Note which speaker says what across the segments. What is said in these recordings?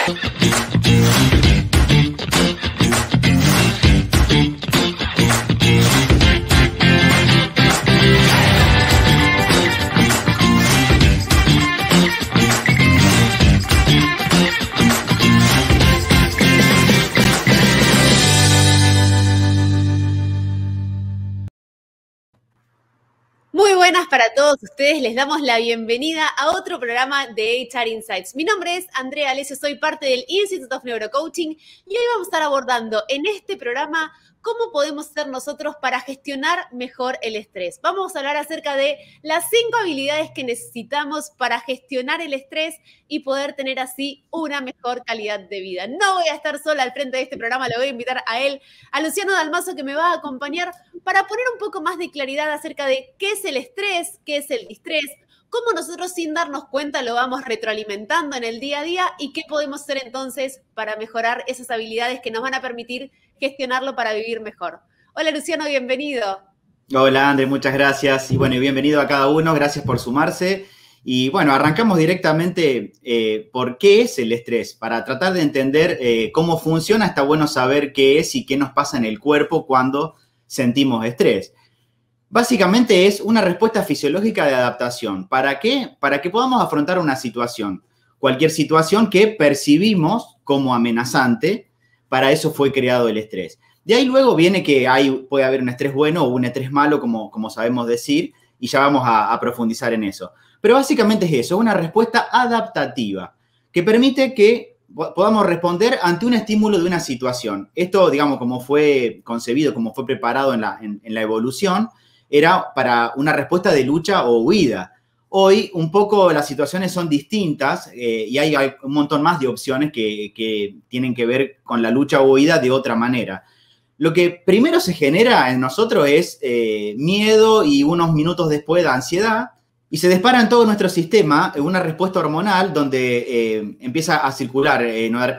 Speaker 1: Muy buenas para todos ustedes, les damos la bienvenida a otro programa de HR Insights. Mi nombre es Andrea Alessio, soy parte del Institute of Neurocoaching y hoy vamos a estar abordando en este programa cómo podemos ser nosotros para gestionar mejor el estrés. Vamos a hablar acerca de las 5 habilidades que necesitamos para gestionar el estrés y poder tener así una mejor calidad de vida. No voy a estar sola al frente de este programa, le voy a invitar a él, a Luciano Dalmaso, que me va a acompañar para poner un poco más de claridad acerca de qué es el estrés, qué es el distrés, cómo nosotros sin darnos cuenta lo vamos retroalimentando en el día a día y qué podemos hacer entonces para mejorar esas habilidades que nos van a permitir gestionarlo para vivir mejor. Hola Luciano, bienvenido.
Speaker 2: Hola André, muchas gracias y bueno, y bienvenido a cada uno, gracias por sumarse. Y bueno, arrancamos directamente por qué es el estrés. Para tratar de entender cómo funciona, está bueno saber qué es y qué nos pasa en el cuerpo cuando sentimos estrés. Básicamente es una respuesta fisiológica de adaptación. ¿Para qué? Para que podamos afrontar una situación. Cualquier situación que percibimos como amenazante, para eso fue creado el estrés. De ahí luego viene que puede haber un estrés bueno o un estrés malo, como sabemos decir, y ya vamos a profundizar en eso. Pero básicamente es eso, una respuesta adaptativa que permite que podamos responder ante un estímulo de una situación. Esto, digamos, como fue concebido, como fue preparado en la evolución, era para una respuesta de lucha o huida. Hoy un poco las situaciones son distintas y hay un montón más de opciones que tienen que ver con la lucha o huida de otra manera. Lo que primero se genera en nosotros es miedo y unos minutos después de ansiedad y se dispara en todo nuestro sistema una respuesta hormonal donde empieza a circular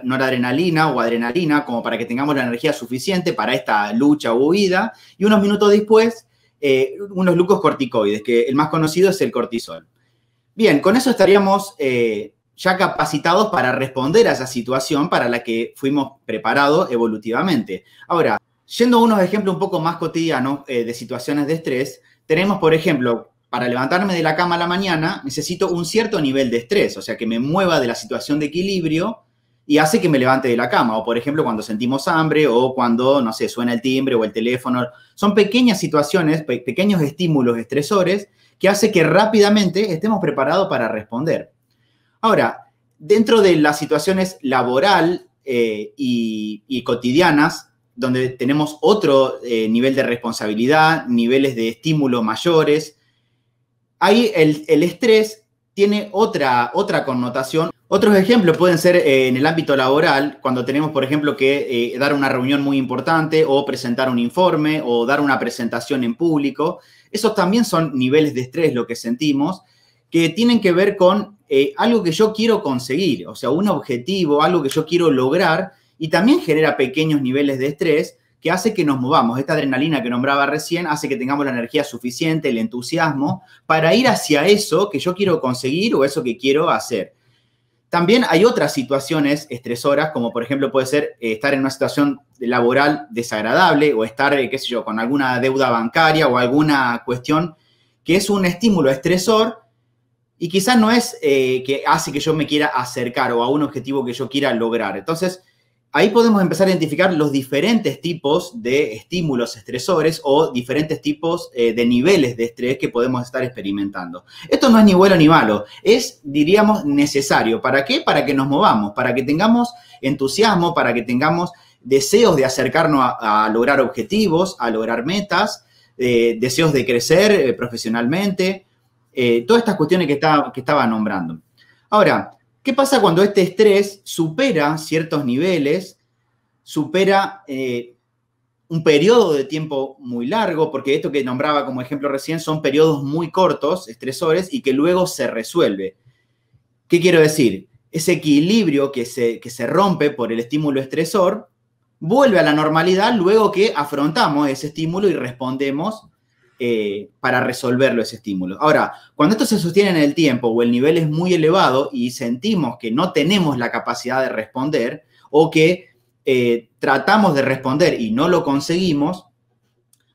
Speaker 2: noradrenalina o adrenalina como para que tengamos la energía suficiente para esta lucha o huida y unos minutos después unos glucocorticoides, que el más conocido es el cortisol. Bien, con eso estaríamos ya capacitados para responder a esa situación para la que fuimos preparados evolutivamente. Ahora, yendo a unos ejemplos un poco más cotidianos de situaciones de estrés, tenemos, por ejemplo, para levantarme de la cama a la mañana, necesito un cierto nivel de estrés, o sea, que me mueva de la situación de equilibrio y hace que me levante de la cama. O, por ejemplo, cuando sentimos hambre o cuando, no sé, suena el timbre o el teléfono. Son pequeñas situaciones, pequeños estímulos estresores que hace que rápidamente estemos preparados para responder. Ahora, dentro de las situaciones laboral y cotidianas, donde tenemos otro nivel de responsabilidad, niveles de estímulo mayores, ahí el estrés tiene otra connotación. Otros ejemplos pueden ser en el ámbito laboral, cuando tenemos, por ejemplo, que dar una reunión muy importante o presentar un informe o dar una presentación en público. Esos también son niveles de estrés, lo que sentimos, que tienen que ver con algo que yo quiero conseguir, o sea, un objetivo, algo que yo quiero lograr, y también genera pequeños niveles de estrés que hace que nos movamos. Esta adrenalina que nombraba recién hace que tengamos la energía suficiente, el entusiasmo, para ir hacia eso que yo quiero conseguir o eso que quiero hacer. También hay otras situaciones estresoras, como por ejemplo puede ser estar en una situación laboral desagradable o estar, qué sé yo, con alguna deuda bancaria o alguna cuestión que es un estímulo estresor y quizás no es que hace que yo me quiera acercar o a un objetivo que yo quiera lograr. Entonces, ahí podemos empezar a identificar los diferentes tipos de estímulos estresores o diferentes tipos de niveles de estrés que podemos estar experimentando. Esto no es ni bueno ni malo, es, diríamos, necesario. ¿Para qué? Para que nos movamos, para que tengamos entusiasmo, para que tengamos deseos de acercarnos a lograr objetivos, a lograr metas, deseos de crecer profesionalmente, todas estas cuestiones que estaba nombrando. Ahora, ¿qué pasa cuando este estrés supera ciertos niveles, supera un periodo de tiempo muy largo? Porque esto que nombraba como ejemplo recién son periodos muy cortos, estresores, y que luego se resuelve. ¿Qué quiero decir? Ese equilibrio que se rompe por el estímulo estresor vuelve a la normalidad luego que afrontamos ese estímulo y respondemos para resolverlo ese estímulo. Ahora, cuando esto se sostiene en el tiempo o el nivel es muy elevado y sentimos que no tenemos la capacidad de responder o que tratamos de responder y no lo conseguimos,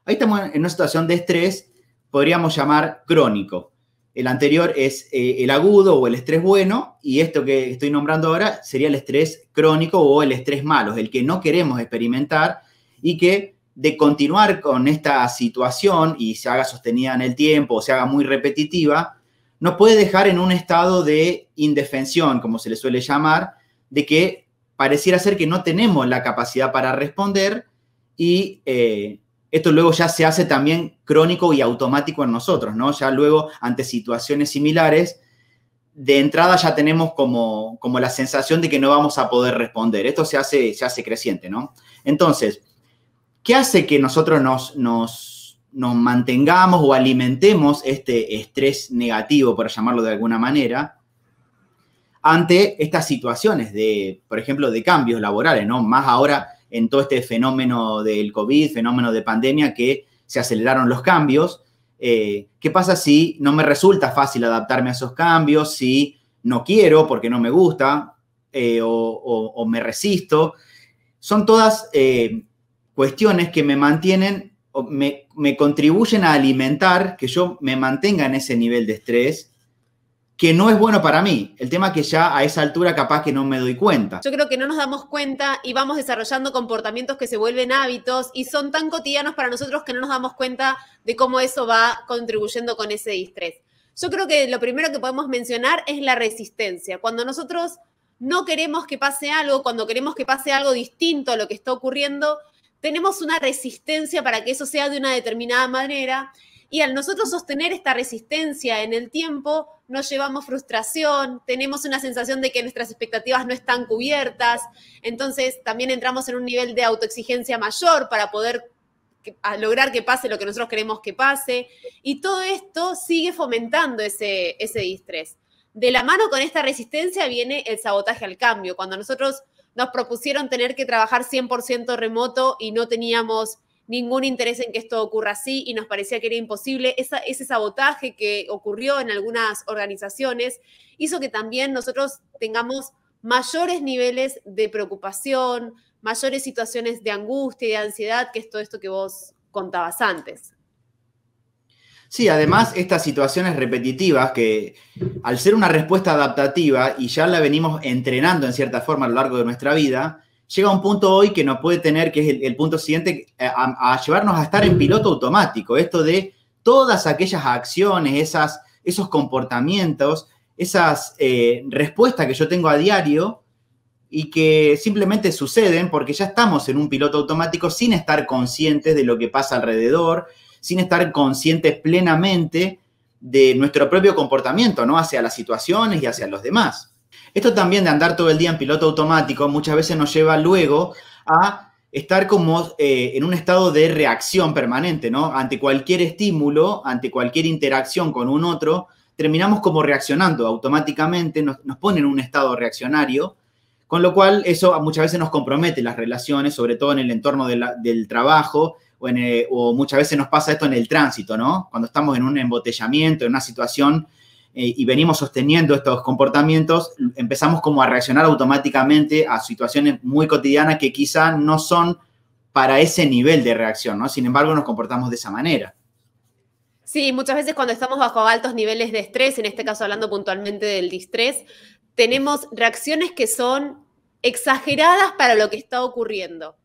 Speaker 2: ahí estamos en una situación de estrés, podríamos llamar crónico. El anterior es el agudo o el estrés bueno, y esto que estoy nombrando ahora sería el estrés crónico o el estrés malo, el que no queremos experimentar y que de continuar con esta situación y se haga sostenida en el tiempo o se haga muy repetitiva, nos puede dejar en un estado de indefensión, como se le suele llamar, de que pareciera ser que no tenemos la capacidad para responder y esto luego ya se hace también crónico y automático en nosotros, ¿no? Ya luego, ante situaciones similares, de entrada ya tenemos como la sensación de que no vamos a poder responder. Esto se hace creciente, ¿no? Entonces, ¿qué hace que nosotros nos mantengamos o alimentemos este estrés negativo, por llamarlo de alguna manera, ante estas situaciones de, por ejemplo, de cambios laborales, ¿no? Más ahora en todo este fenómeno del COVID, fenómeno de pandemia, que se aceleraron los cambios. ¿Qué pasa si no me resulta fácil adaptarme a esos cambios, si no quiero porque no me gusta o me resisto? Son todas cuestiones que me mantienen, me contribuyen a alimentar que yo me mantenga en ese nivel de estrés, que no es bueno para mí. El tema es que ya a esa altura capaz que no me doy cuenta.
Speaker 1: Yo creo que no nos damos cuenta y vamos desarrollando comportamientos que se vuelven hábitos y son tan cotidianos para nosotros que no nos damos cuenta de cómo eso va contribuyendo con ese distrés. Yo creo que lo primero que podemos mencionar es la resistencia. Cuando nosotros no queremos que pase algo, cuando queremos que pase algo distinto a lo que está ocurriendo, tenemos una resistencia para que eso sea de una determinada manera. Y al nosotros sostener esta resistencia en el tiempo, nos llevamos frustración, tenemos una sensación de que nuestras expectativas no están cubiertas, entonces también entramos en un nivel de autoexigencia mayor para poder lograr que pase lo que nosotros queremos que pase, y todo esto sigue fomentando ese distrés. De la mano con esta resistencia viene el sabotaje al cambio. Cuando nosotros nos propusieron tener que trabajar 100% remoto y no teníamos ningún interés en que esto ocurra así y nos parecía que era imposible, ese sabotaje que ocurrió en algunas organizaciones hizo que también nosotros tengamos mayores niveles de preocupación, mayores situaciones de angustia y de ansiedad, que es todo esto que vos contabas antes.
Speaker 2: Sí, además estas situaciones repetitivas que al ser una respuesta adaptativa y ya la venimos entrenando en cierta forma a lo largo de nuestra vida, llega un punto hoy que nos puede tener, que es el punto siguiente, a llevarnos a estar en piloto automático. Esto de todas aquellas acciones, esos comportamientos, esas respuestas que yo tengo a diario y que simplemente suceden porque ya estamos en un piloto automático sin estar conscientes de lo que pasa alrededor, sin estar conscientes plenamente de nuestro propio comportamiento, ¿no? Hacia las situaciones y hacia los demás. Esto también de andar todo el día en piloto automático muchas veces nos lleva luego a estar como en un estado de reacción permanente, ¿no? Ante cualquier estímulo, ante cualquier interacción con un otro, terminamos como reaccionando automáticamente, nos pone en un estado reaccionario, con lo cual eso muchas veces nos compromete las relaciones, sobre todo en el entorno del trabajo, o muchas veces nos pasa esto en el tránsito, ¿no? Cuando estamos en un embotellamiento, en una situación y venimos sosteniendo estos comportamientos, empezamos como a reaccionar automáticamente a situaciones muy cotidianas que quizá no son para ese nivel de reacción, ¿no? Sin embargo, nos comportamos de esa manera.
Speaker 1: Sí, muchas veces cuando estamos bajo altos niveles de estrés, en este caso hablando puntualmente del distrés, tenemos reacciones que son exageradas para lo que está ocurriendo.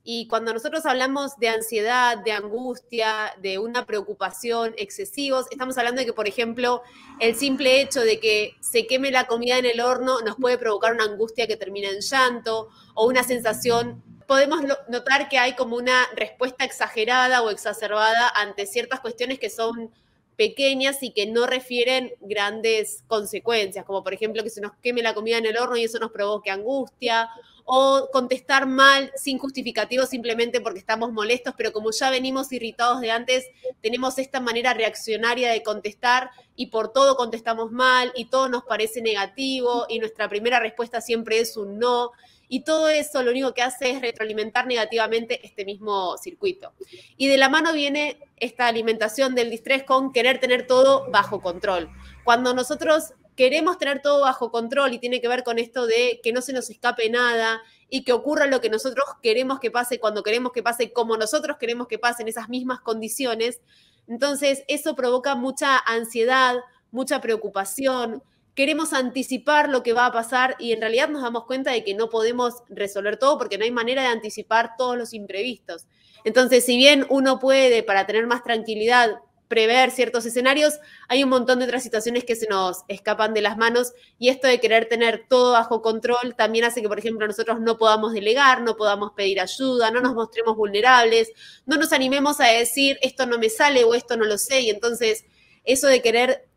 Speaker 1: Y cuando nosotros hablamos de ansiedad, de angustia, de una preocupación excesivos, estamos hablando de que, por ejemplo, el simple hecho de que se queme la comida en el horno nos puede provocar una angustia que termina en llanto o una sensación. Podemos notar que hay como una respuesta exagerada o exacerbada ante ciertas cuestiones que son pequeñas y que no refieren grandes consecuencias, como por ejemplo que se nos queme la comida en el horno y eso nos provoque angustia, o contestar mal sin justificativo simplemente porque estamos molestos, pero como ya venimos irritados de antes, tenemos esta manera reaccionaria de contestar y por todo contestamos mal y todo nos parece negativo y nuestra primera respuesta siempre es un no. Y todo eso lo único que hace es retroalimentar negativamente este mismo circuito. Y de la mano viene esta alimentación del distrés con querer tener todo bajo control. Cuando nosotros queremos tener todo bajo control y tiene que ver con esto de que no se nos escape nada y que ocurra lo que nosotros queremos que pase cuando queremos que pase, como nosotros queremos que pase en esas mismas condiciones, entonces eso provoca mucha ansiedad, mucha preocupación. Queremos anticipar lo que va a pasar y en realidad nos damos cuenta de que no podemos resolver todo porque no hay manera de anticipar todos los imprevistos. Entonces, si bien uno puede, para tener más tranquilidad, prever ciertos escenarios, hay un montón de otras situaciones que se nos escapan de las manos y esto de querer tener todo bajo control también hace que, por ejemplo, nosotros no podamos delegar, no podamos pedir ayuda, no nos mostremos vulnerables, no nos animemos a decir esto no me sale o esto no lo sé y entonces eso de querer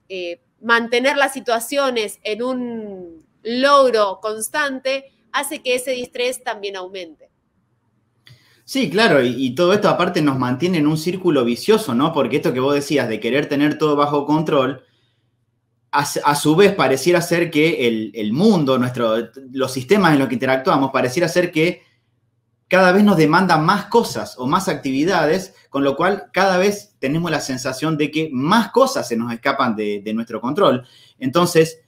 Speaker 1: mantener las situaciones en un logro constante hace que ese distrés también aumente.
Speaker 2: Sí, claro, y todo esto aparte nos mantiene en un círculo vicioso, ¿no? Porque esto que vos decías de querer tener todo bajo control, a su vez pareciera ser que el mundo, los sistemas en los que interactuamos, pareciera ser que cada vez nos demandan más cosas o más actividades, con lo cual cada vez tenemos la sensación de que más cosas se nos escapan de nuestro control. Entonces,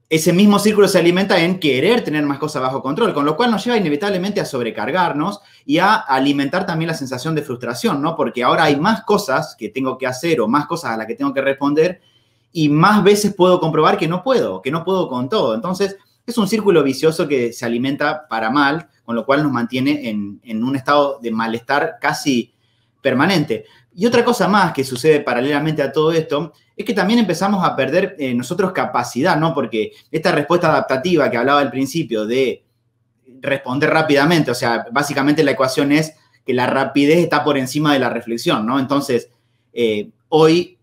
Speaker 2: ese mismo círculo se alimenta en querer tener más cosas bajo control, con lo cual nos lleva inevitablemente a sobrecargarnos y a alimentar también la sensación de frustración, ¿no? Porque ahora hay más cosas que tengo que hacer o más cosas a las que tengo que responder y más veces puedo comprobar que no puedo con todo. Entonces, es un círculo vicioso que se alimenta para mal, con lo cual nos mantiene en un estado de malestar casi permanente. Y otra cosa más que sucede paralelamente a todo esto es que también empezamos a perder nosotros capacidad, ¿no? Porque esta respuesta adaptativa que hablaba al principio de responder rápidamente, o sea, básicamente la ecuación es que la rapidez está por encima de la reflexión, ¿no? Entonces, hoy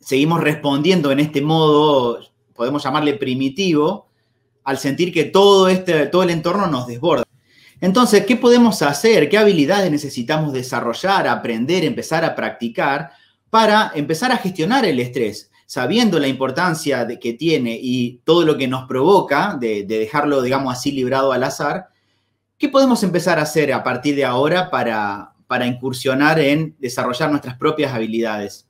Speaker 2: seguimos respondiendo en este modo, podemos llamarle primitivo, al sentir que todo el entorno nos desborda. Entonces, ¿qué podemos hacer? ¿Qué habilidades necesitamos desarrollar, aprender, empezar a practicar para empezar a gestionar el estrés? Sabiendo la importancia que tiene y todo lo que nos provoca de dejarlo, digamos así, librado al azar, ¿qué podemos empezar a hacer a partir de ahora para incursionar en desarrollar nuestras propias habilidades?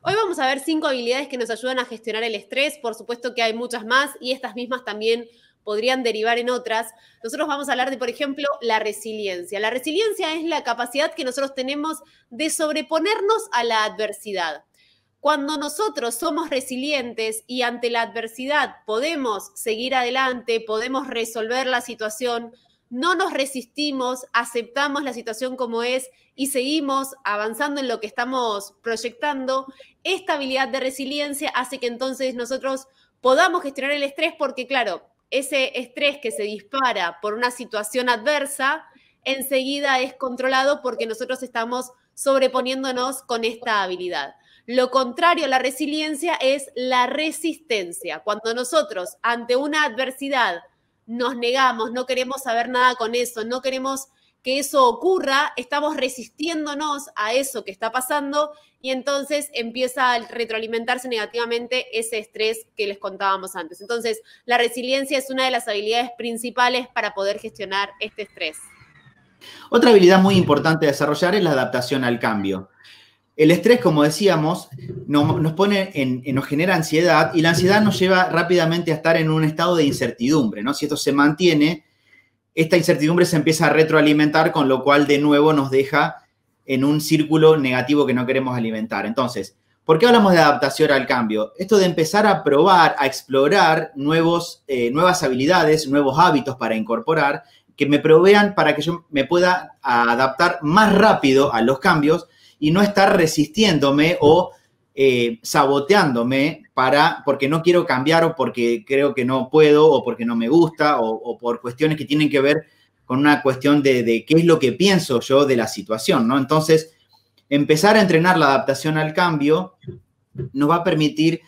Speaker 1: Hoy vamos a ver 5 habilidades que nos ayudan a gestionar el estrés. Por supuesto que hay muchas más y estas mismas también podrían derivar en otras. Nosotros vamos a hablar de, por ejemplo, la resiliencia. La resiliencia es la capacidad que nosotros tenemos de sobreponernos a la adversidad. Cuando nosotros somos resilientes y ante la adversidad podemos seguir adelante, podemos resolver la situación, no nos resistimos, aceptamos la situación como es y seguimos avanzando en lo que estamos proyectando, esta habilidad de resiliencia hace que entonces nosotros podamos gestionar el estrés porque, claro, ese estrés que se dispara por una situación adversa, enseguida es controlado porque nosotros estamos sobreponiéndonos con esta habilidad. Lo contrario a la resiliencia es la resistencia. Cuando nosotros ante una adversidad nos negamos, no queremos saber nada con eso, no queremos que eso ocurra, estamos resistiéndonos a eso que está pasando y entonces empieza a retroalimentarse negativamente ese estrés que les contábamos antes. Entonces, la resiliencia es una de las habilidades principales para poder gestionar este estrés.
Speaker 2: Otra habilidad muy importante de desarrollar es la adaptación al cambio. El estrés, como decíamos, nos genera ansiedad y la ansiedad nos lleva rápidamente a estar en un estado de incertidumbre, ¿no? Si esto se mantiene, esta incertidumbre se empieza a retroalimentar, con lo cual de nuevo nos deja en un círculo negativo que no queremos alimentar. Entonces, ¿por qué hablamos de adaptación al cambio? Esto de empezar a probar, a explorar nuevas habilidades, nuevos hábitos para incorporar, que me provean para que yo me pueda adaptar más rápido a los cambios y no estar resistiéndome o saboteándome porque no quiero cambiar o porque creo que no puedo o porque no me gusta o por cuestiones que tienen que ver con una cuestión de qué es lo que pienso yo de la situación, ¿no? Entonces, empezar a entrenar la adaptación al cambio nos va a permitir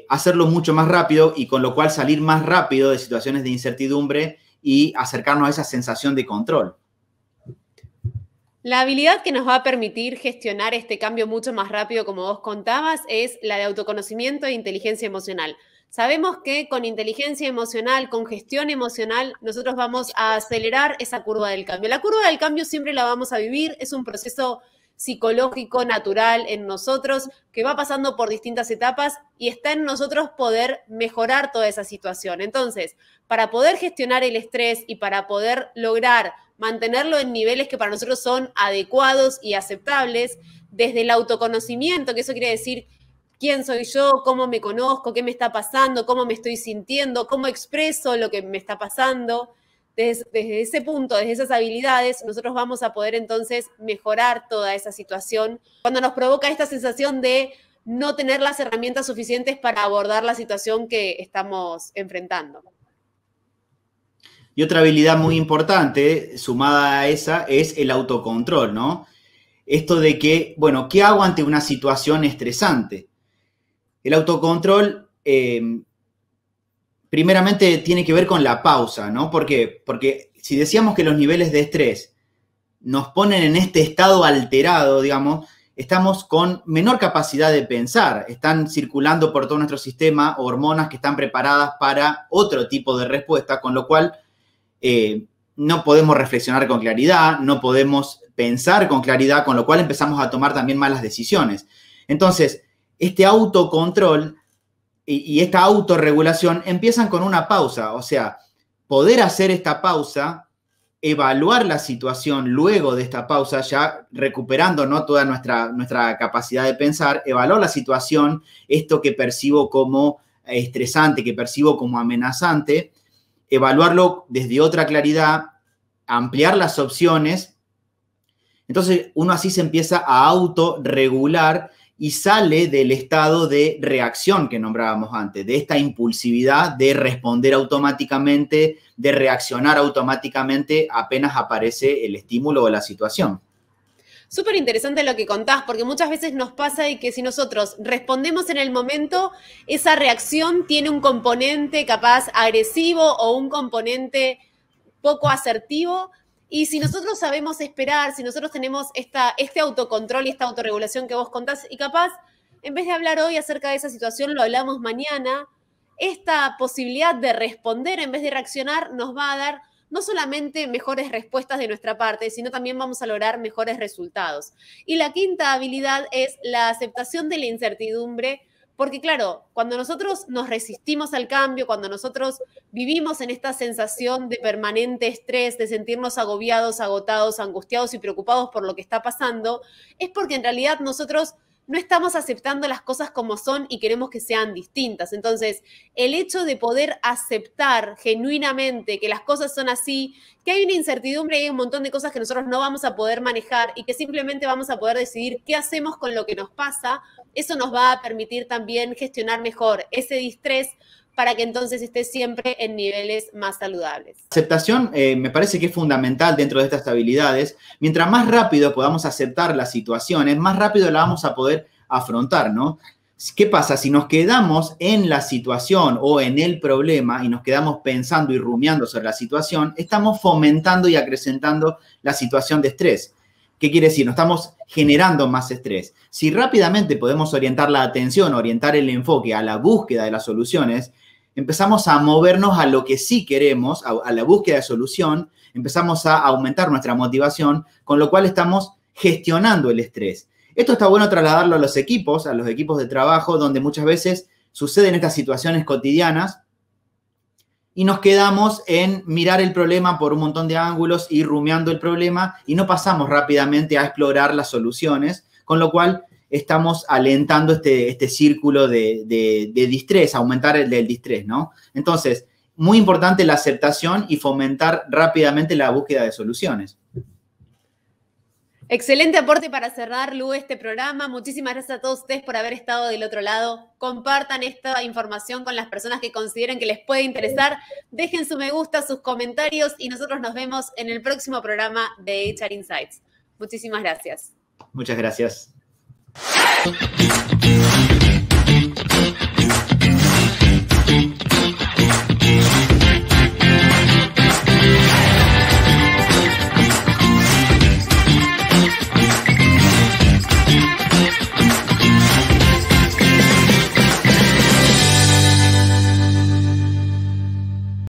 Speaker 2: hacerlo mucho más rápido y con lo cual salir más rápido de situaciones de incertidumbre y acercarnos a esa sensación de control.
Speaker 1: La habilidad que nos va a permitir gestionar este cambio mucho más rápido, como vos contabas, es la de autoconocimiento e inteligencia emocional. Sabemos que con inteligencia emocional, con gestión emocional, nosotros vamos a acelerar esa curva del cambio. La curva del cambio siempre la vamos a vivir, es un proceso psicológico, natural en nosotros, que va pasando por distintas etapas y está en nosotros poder mejorar toda esa situación. Entonces, para poder gestionar el estrés y para poder lograr mantenerlo en niveles que para nosotros son adecuados y aceptables, desde el autoconocimiento, que eso quiere decir quién soy yo, cómo me conozco, qué me está pasando, cómo me estoy sintiendo, cómo expreso lo que me está pasando. Desde ese punto, desde esas habilidades, nosotros vamos a poder entonces mejorar toda esa situación. Cuando nos provoca esta sensación de no tener las herramientas suficientes para abordar la situación que estamos enfrentando.
Speaker 2: Y otra habilidad muy importante, sumada a esa, es el autocontrol, ¿no? Esto de que, bueno, ¿qué hago ante una situación estresante? El autocontrol, primeramente, tiene que ver con la pausa, ¿no? ¿Por qué? Porque si decíamos que los niveles de estrés nos ponen en este estado alterado, digamos, estamos con menor capacidad de pensar. Están circulando por todo nuestro sistema hormonas que están preparadas para otro tipo de respuesta, con lo cual no podemos reflexionar con claridad, no podemos pensar con claridad, con lo cual empezamos a tomar también malas decisiones. Entonces, este autocontrol y esta autorregulación empiezan con una pausa, o sea, poder hacer esta pausa, evaluar la situación luego de esta pausa, ya recuperando, ¿no?, toda nuestra capacidad de pensar, evaluar la situación, esto que percibo como estresante, que percibo como amenazante, evaluarlo desde otra claridad, ampliar las opciones. Entonces, uno así se empieza a autorregular y sale del estado de reacción que nombrábamos antes, de esta impulsividad de responder automáticamente, de reaccionar automáticamente apenas aparece el estímulo o la situación.
Speaker 1: Súper interesante lo que contás, porque muchas veces nos pasa de que si nosotros respondemos en el momento, esa reacción tiene un componente capaz agresivo o un componente poco asertivo. Y si nosotros sabemos esperar, si nosotros tenemos este autocontrol y esta autorregulación que vos contás, y capaz, en vez de hablar hoy acerca de esa situación, lo hablamos mañana, esta posibilidad de responder en vez de reaccionar nos va a dar no solamente mejores respuestas de nuestra parte, sino también vamos a lograr mejores resultados. Y la quinta habilidad es la aceptación de la incertidumbre, porque claro, cuando nosotros nos resistimos al cambio, cuando nosotros vivimos en esta sensación de permanente estrés, de sentirnos agobiados, agotados, angustiados y preocupados por lo que está pasando, es porque en realidad nosotros no estamos aceptando las cosas como son y queremos que sean distintas. Entonces, el hecho de poder aceptar genuinamente que las cosas son así, que hay una incertidumbre y hay un montón de cosas que nosotros no vamos a poder manejar y que simplemente vamos a poder decidir qué hacemos con lo que nos pasa, eso nos va a permitir también gestionar mejor ese distrés para que entonces esté siempre en niveles más saludables.
Speaker 2: La aceptación me parece que es fundamental dentro de estas habilidades. Mientras más rápido podamos aceptar las situaciones, más rápido la vamos a poder afrontar, ¿no? ¿Qué pasa? Si nos quedamos en la situación o en el problema y nos quedamos pensando y rumiando sobre la situación, estamos fomentando y acrecentando la situación de estrés. ¿Qué quiere decir? Nos estamos generando más estrés. Si rápidamente podemos orientar la atención, orientar el enfoque a la búsqueda de las soluciones, empezamos a movernos a lo que sí queremos, a la búsqueda de solución, empezamos a aumentar nuestra motivación, con lo cual estamos gestionando el estrés. Esto está bueno trasladarlo a los equipos de trabajo, donde muchas veces suceden estas situaciones cotidianas y nos quedamos en mirar el problema por un montón de ángulos y rumiando el problema y no pasamos rápidamente a explorar las soluciones, con lo cual estamos alentando este círculo de distrés, aumentar el del distrés, ¿no? Entonces, muy importante la aceptación y fomentar rápidamente la búsqueda de soluciones.
Speaker 1: Excelente aporte para cerrar, Lu, este programa. Muchísimas gracias a todos ustedes por haber estado del otro lado. Compartan esta información con las personas que consideren que les puede interesar. Dejen su me gusta, sus comentarios y nosotros nos vemos en el próximo programa de HR Insights. Muchísimas gracias.
Speaker 2: Muchas gracias.